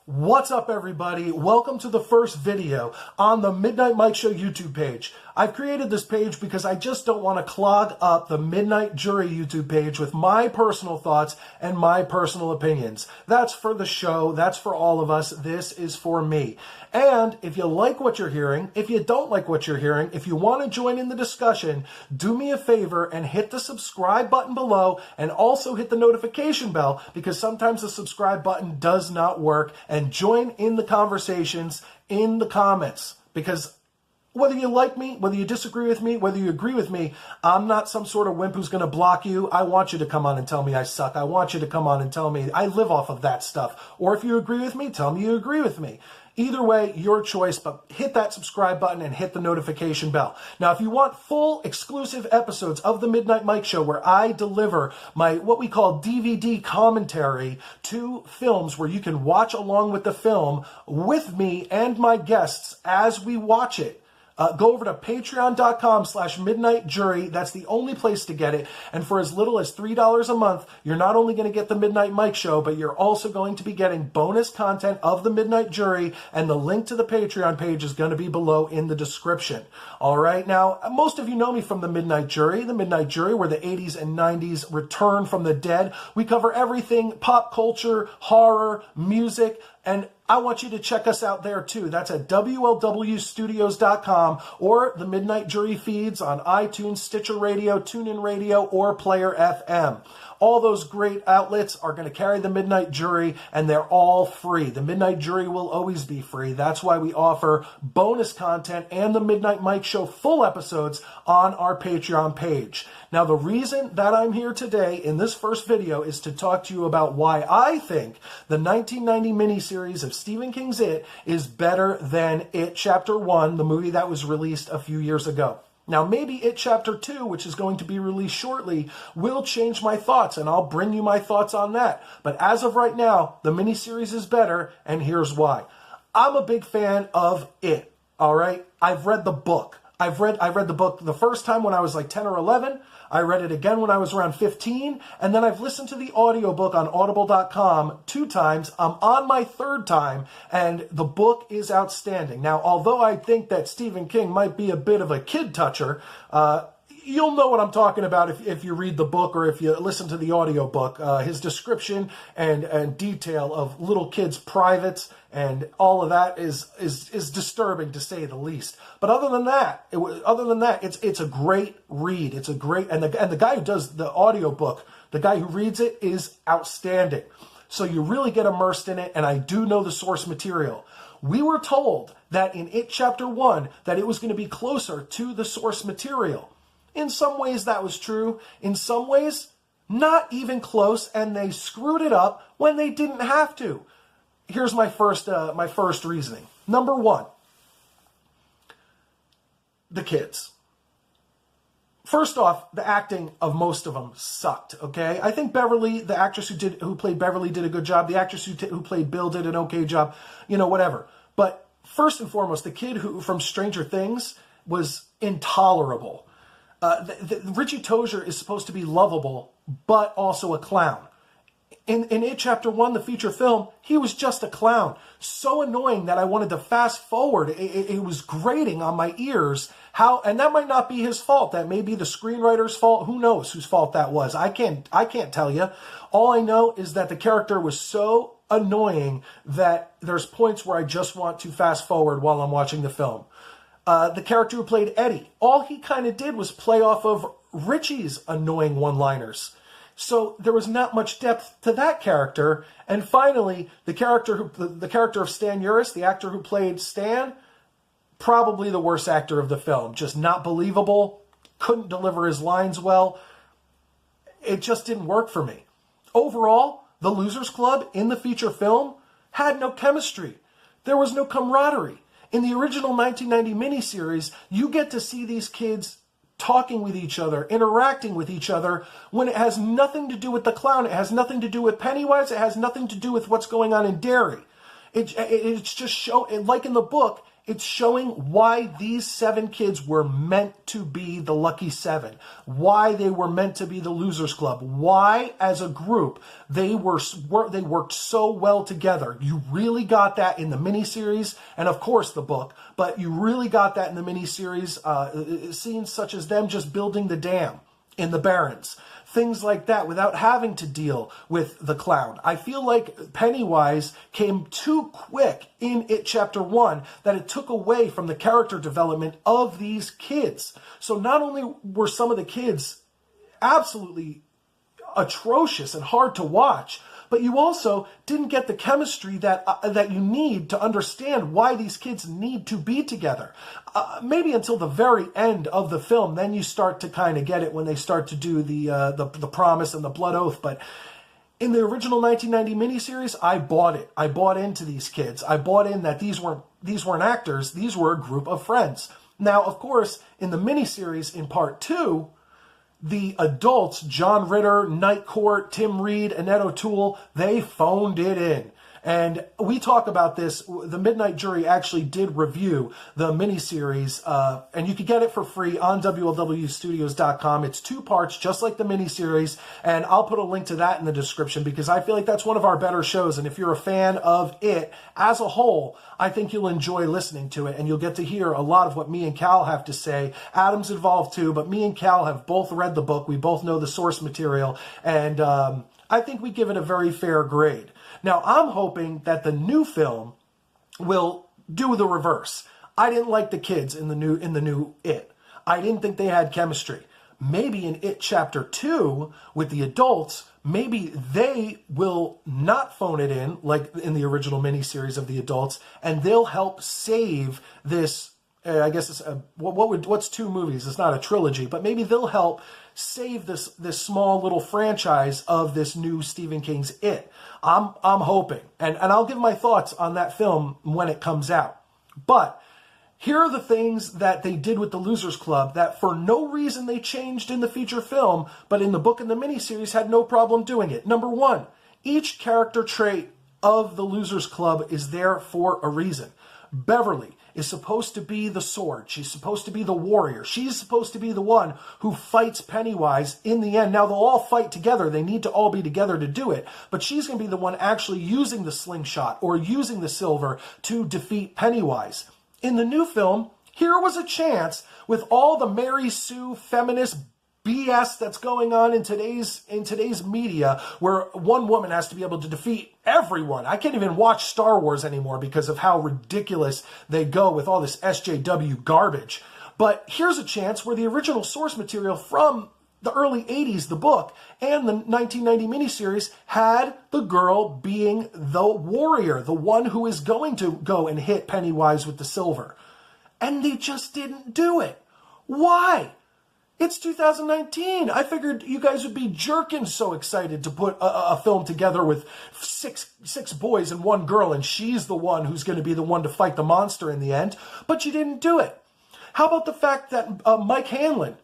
What's up, everybody? Welcome to the first video on the Midnight Mike Show YouTube page. I've created this page because I just don't want to clog up the Midnight Jury YouTube page with my personal thoughts and my personal opinions. That's for the show. That's for all of us. This is for me. And if you like what you're hearing, if you don't like what you're hearing, if you want to join in the discussion, do me a favor and hit the subscribe button below and also hit the notification bell, because sometimes the subscribe button does not work, and join in the conversations in the comments, because whether you like me, whether you disagree with me, whether you agree with me, I'm not some sort of wimp who's going to block you. I want you to come on and tell me I suck. I want you to come on and tell me I live off of that stuff. Or if you agree with me, tell me you agree with me. Either way, your choice, but hit that subscribe button and hit the notification bell. Now, if you want full exclusive episodes of the Midnight Mike Show, where I deliver my what we call DVD commentary to films, where you can watch along with the film with me and my guests as we watch it, go over to patreon.com/midnightjury. That's the only place to get it. And for as little as $3 a month, you're not only going to get the Midnight Mike Show, but you're also going to be getting bonus content of the Midnight Jury. And the link to the Patreon page is going to be below in the description. All right. Now, most of you know me from the Midnight Jury. The Midnight Jury, where the 80s and 90s return from the dead. We cover everything: pop culture, horror, music, and I want you to check us out there too. That's at WLWstudios.com, or the Midnight Jury feeds on iTunes, Stitcher Radio, TuneIn Radio, or Player FM. All those great outlets are going to carry the Midnight Jury, and they're all free. The Midnight Jury will always be free. That's why we offer bonus content and the Midnight Mike Show full episodes on our Patreon page. Now, the reason that I'm here today in this first video is to talk to you about why I think the 1990 miniseries of Stephen King's It is better than It Chapter 1, the movie that was released a few years ago. Now, maybe It Chapter 2, which is going to be released shortly, will change my thoughts, and I'll bring you my thoughts on that. But as of right now, the miniseries is better, and here's why. I'm a big fan of It, all right? I've read the book. I read the book the first time when I was like 10 or 11. I read it again when I was around 15, and then I've listened to the audiobook on audible.com 2 times. I'm on my 3rd time, and the book is outstanding. Now, although I think that Stephen King might be a bit of a kid toucher, you'll know what I'm talking about if you read the book or if you listen to the audiobook. His description and detail of little kids' privates and all of that is disturbing, to say the least. But other than that, it's a great read. It's a great, and the guy who does the audiobook, the guy who reads it, is outstanding. So you really get immersed in it, and I do know the source material. We were told that in It Chapter 1 that it was going to be closer to the source material. In some ways that was true. In some ways, not even close, and they screwed it up when they didn't have to. Here's my first reasoning. Number 1, the kids. First off, the acting of most of them sucked, okay? I think Beverly, the actress who played Beverly, did a good job. The actress who played Bill did an okay job, whatever. But first and foremost, the kid from Stranger Things was intolerable. Richie Tozier is supposed to be lovable, but also a clown. In It Chapter 1, the feature film, he was just a clown. So annoying that I wanted to fast forward. It was grating on my ears. And that might not be his fault. That may be the screenwriter's fault. Who knows whose fault that was? I can't tell you. All I know is that the character was so annoying that there's points where I just want to fast forward while I'm watching the film. The character who played Eddie, all he kind of did was play off of Richie's annoying one-liners. So there was not much depth to that character. And finally, the character of Stan Uris, the actor who played Stan, probably the worst actor of the film. Just not believable, couldn't deliver his lines well. It just didn't work for me. Overall, the Losers Club in the feature film had no chemistry. There was no camaraderie. In the original 1990 miniseries, you get to see these kids talking with each other, interacting with each other, when it has nothing to do with the clown. It has nothing to do with Pennywise. It has nothing to do with what's going on in Derry. It's just like in the book, It's showing why these 7 kids were meant to be the Lucky 7, why they were meant to be the Losers Club, why as a group they worked so well together. You really got that in the miniseries and of course the book, but you really got that in the miniseries. Scenes such as them just building the dam in the Barrens. Things like that without having to deal with the clown. I feel like Pennywise came too quick in It Chapter 1 that it took away from the character development of these kids. So not only were some of the kids absolutely atrocious and hard to watch, but you also didn't get the chemistry that you need to understand why these kids need to be together. Maybe until the very end of the film, then you start to kind of get it when they start to do the promise and the blood oath. But in the original 1990 miniseries, I bought it. I bought into these kids. I bought in that these weren't actors. These were a group of friends. Now, of course, in the miniseries in part 2, the adults, John Ritter, Night Court, Tim Reed, Annette O'Toole, they phoned it in. And we talk about this. The Midnight Jury actually did review the miniseries, and you can get it for free on WLWstudios.com. It's 2 parts, just like the miniseries, and I'll put a link to that in the description because I feel like that's one of our better shows. And if you're a fan of it as a whole, I think you'll enjoy listening to it, and you'll get to hear a lot of what me and Cal have to say. Adam's involved too, but me and Cal have both read the book. We both know the source material, and I think we give it a very fair grade. Now, I'm hoping that the new film will do the reverse. I didn't like the kids in the new It. I didn't think they had chemistry. Maybe in It Chapter 2 with the adults, maybe they will not phone it in like in the original miniseries of the adults, and they'll help save this. I guess it's what's 2 movies? It's not a trilogy, but maybe they'll help save this small little franchise of this new Stephen King's It. I'm hoping, and I'll give my thoughts on that film when it comes out. But here are the things that they did with the Losers Club that for no reason they changed in the feature film, but in the book and the miniseries had no problem doing it. Number 1, each character trait of the Losers Club is there for a reason. Beverly is supposed to be the sword. She's supposed to be the warrior. She's supposed to be the one who fights Pennywise in the end. Now, they'll all fight together. They need to all be together to do it. But she's going to be the one actually using the slingshot or using the silver to defeat Pennywise. In the new film, here was a chance with all the Mary Sue feminist BS that's going on in today's media, where one woman has to be able to defeat everyone. I can't even watch Star Wars anymore because of how ridiculous they go with all this SJW garbage. But here's a chance where the original source material from the early 80s, the book, and the 1990 miniseries had the girl being the warrior, the one who is going to go and hit Pennywise with the silver. And they just didn't do it. Why? It's 2019. I figured you guys would be jerking so excited to put a film together with six boys and 1 girl, and she's the one who's going to be the one to fight the monster in the end. But you didn't do it. How about the fact that Mike Hanlon,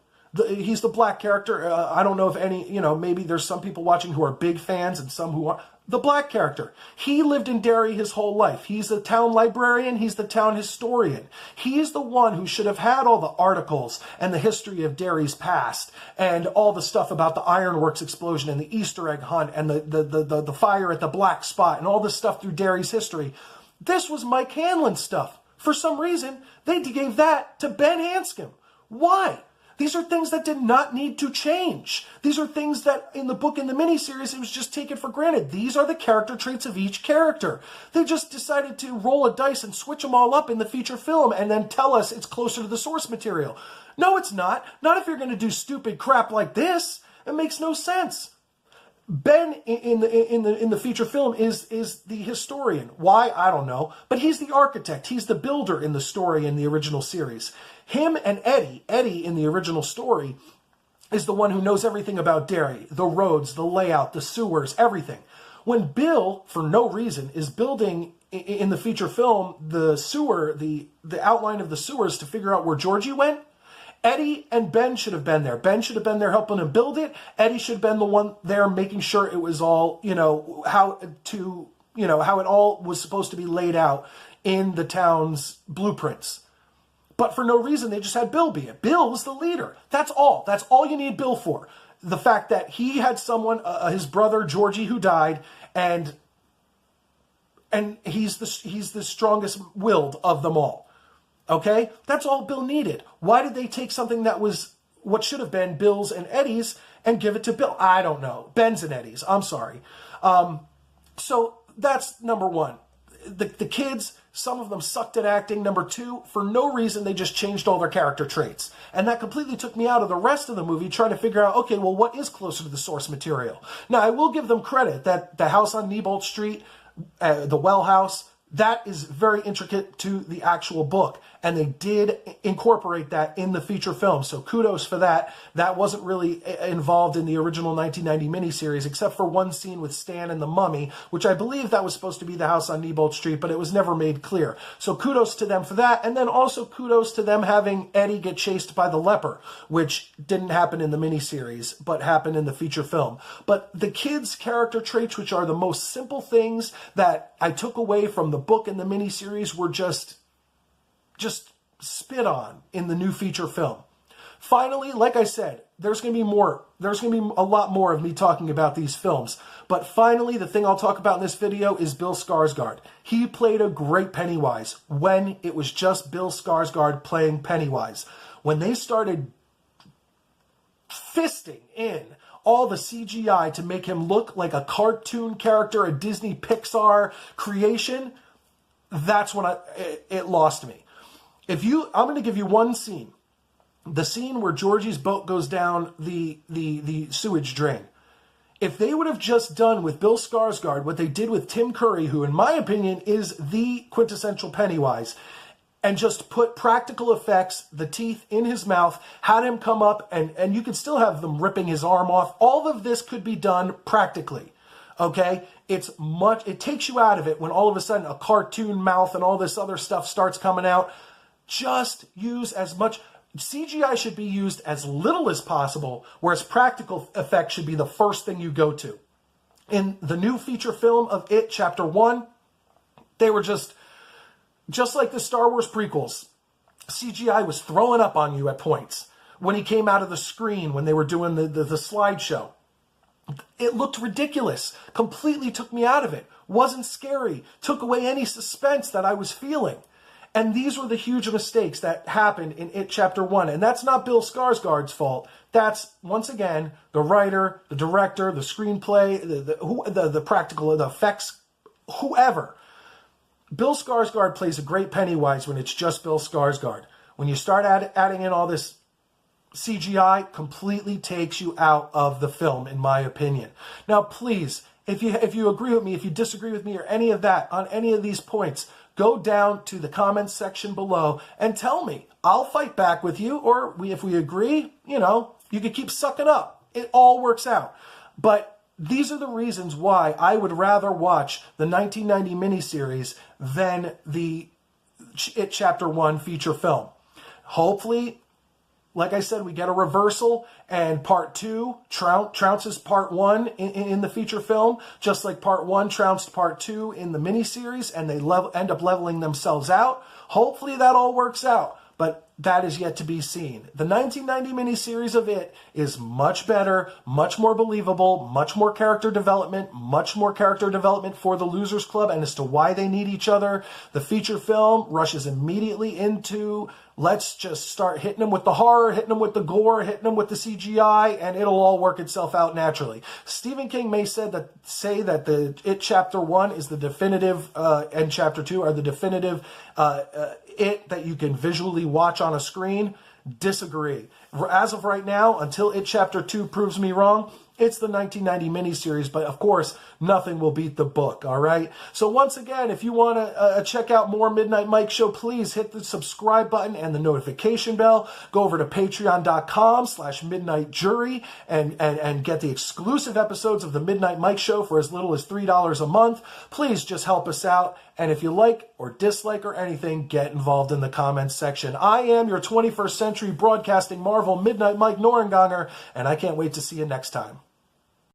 he's the black character. I don't know if any, maybe there's some people watching who are big fans and some who are. The black character. He lived in Derry his whole life. He's the town librarian. He's the town historian. He's the one who should have had all the articles and the history of Derry's past and all the stuff about the ironworks explosion and the Easter egg hunt and the fire at the Black Spot and all this stuff through Derry's history. This was Mike Hanlon's stuff. For some reason, they gave that to Ben Hanscom. Why? These are things that did not need to change. These are things that in the book and the miniseries, it was just taken for granted. These are the character traits of each character. They just decided to roll a dice and switch them all up in the feature film and then tell us it's closer to the source material. No, it's not. Not if you're going to do stupid crap like this. It makes no sense. Ben in the feature film is the historian. Why? I don't know. But he's the architect. He's the builder in the story in the original series. Him and Eddie in the original story is the one who knows everything about Derry, the roads, the layout, the sewers, everything. When Bill, for no reason, is building in the feature film the sewer, the outline of the sewers to figure out where Georgie went, Eddie and Ben should have been there. Ben should have been there helping him build it. Eddie should have been the one there making sure it was all, how to how it all was supposed to be laid out in the town's blueprints. But for no reason, they just had Bill be it. Bill was the leader. That's all. That's all you need Bill for. The fact that he had someone, his brother Georgie, who died, and he's the strongest willed of them all. Okay? That's all Bill needed. Why did they take something that was what should have been Bill's and Eddie's and give it to Bill? I don't know. Ben's and Eddie's. I'm sorry. So that's number one. The kids, some of them sucked at acting. Number two, for no reason, they just changed all their character traits. And that completely took me out of the rest of the movie, trying to figure out, okay, well, what is closer to the source material? Now, I will give them credit that the house on Neibolt Street, the well house, that is very intricate to the actual book. And they did incorporate that in the feature film. So kudos for that. That wasn't really involved in the original 1990 miniseries, except for one scene with Stan and the mummy, which I believe that was supposed to be the house on Neibolt Street, but it was never made clear. So kudos to them for that. And then also kudos to them having Eddie get chased by the leper, which didn't happen in the miniseries, but happened in the feature film. But the kids' character traits, which are the most simple things that I took away from the book and the miniseries, were just spit on in the new feature film. Finally, like I said, there's going to be more. There's going to be a lot more of me talking about these films. But finally, the thing I'll talk about in this video is Bill Skarsgård. He played a great Pennywise when it was just Bill Skarsgård playing Pennywise. When they started fisting in all the CGI to make him look like a cartoon character, a Disney Pixar creation, that's when it lost me. I'm going to give you one scene. The scene where Georgie's boat goes down the sewage drain. If they would have just done with Bill Skarsgård what they did with Tim Curry, who in my opinion is the quintessential Pennywise, and just put practical effects, the teeth in his mouth, had him come up, and you could still have them ripping his arm off. All of this could be done practically. Okay? It takes you out of it when all of a sudden a cartoon mouth and all this other stuff starts coming out. Just use as much. CGI should be used as little as possible, whereas practical effects should be the first thing you go to. In the new feature film of It Chapter 1, they were just like the Star Wars prequels. CGI was throwing up on you at points. When he came out of the screen, when they were doing the slideshow, it looked ridiculous. Completely took me out of it. Wasn't scary. Took away any suspense that I was feeling. And these were the huge mistakes that happened in It Chapter 1. And that's not Bill Skarsgård's fault. That's, once again, the writer, the director, the screenplay, the practical, the effects, whoever. Bill Skarsgård plays a great Pennywise when it's just Bill Skarsgård. When you start adding in all this CGI, completely takes you out of the film, in my opinion. Now, please, if you agree with me, if you disagree with me or any of that on any of these points, go down to the comments section below and tell me. I'll fight back with you, or if we agree, you could keep sucking up. It all works out. But these are the reasons why I would rather watch the 1990 miniseries than the It Chapter 1 feature film. Hopefully, like I said, we get a reversal, and Part 2 trounces Part 1 in the feature film, just like Part 1 trounced Part 2 in the miniseries, and they end up leveling themselves out. Hopefully that all works out, but that is yet to be seen. The 1990 miniseries of It is much better, much more believable, much more character development for the Losers Club and as to why they need each other. The feature film rushes immediately into, let's just start hitting them with the horror, hitting them with the gore, hitting them with the CGI, and it'll all work itself out naturally. Stephen King may say that the It Chapter 1 is the definitive, and Chapter 2 are the definitive It that you can visually watch on a screen. Disagree. As of right now, until It Chapter 2 proves me wrong, it's the 1990 miniseries, but of course, nothing will beat the book, all right? So once again, if you want to check out more Midnight Mike Show, please hit the subscribe button and the notification bell. Go over to patreon.com/midnightjury and get the exclusive episodes of the Midnight Mike Show for as little as $3 a month. Please just help us out. And if you like or dislike or anything, get involved in the comments section. I am your 21st century broadcasting marvel, Midnight Mike Norenganger, and I can't wait to see you next time.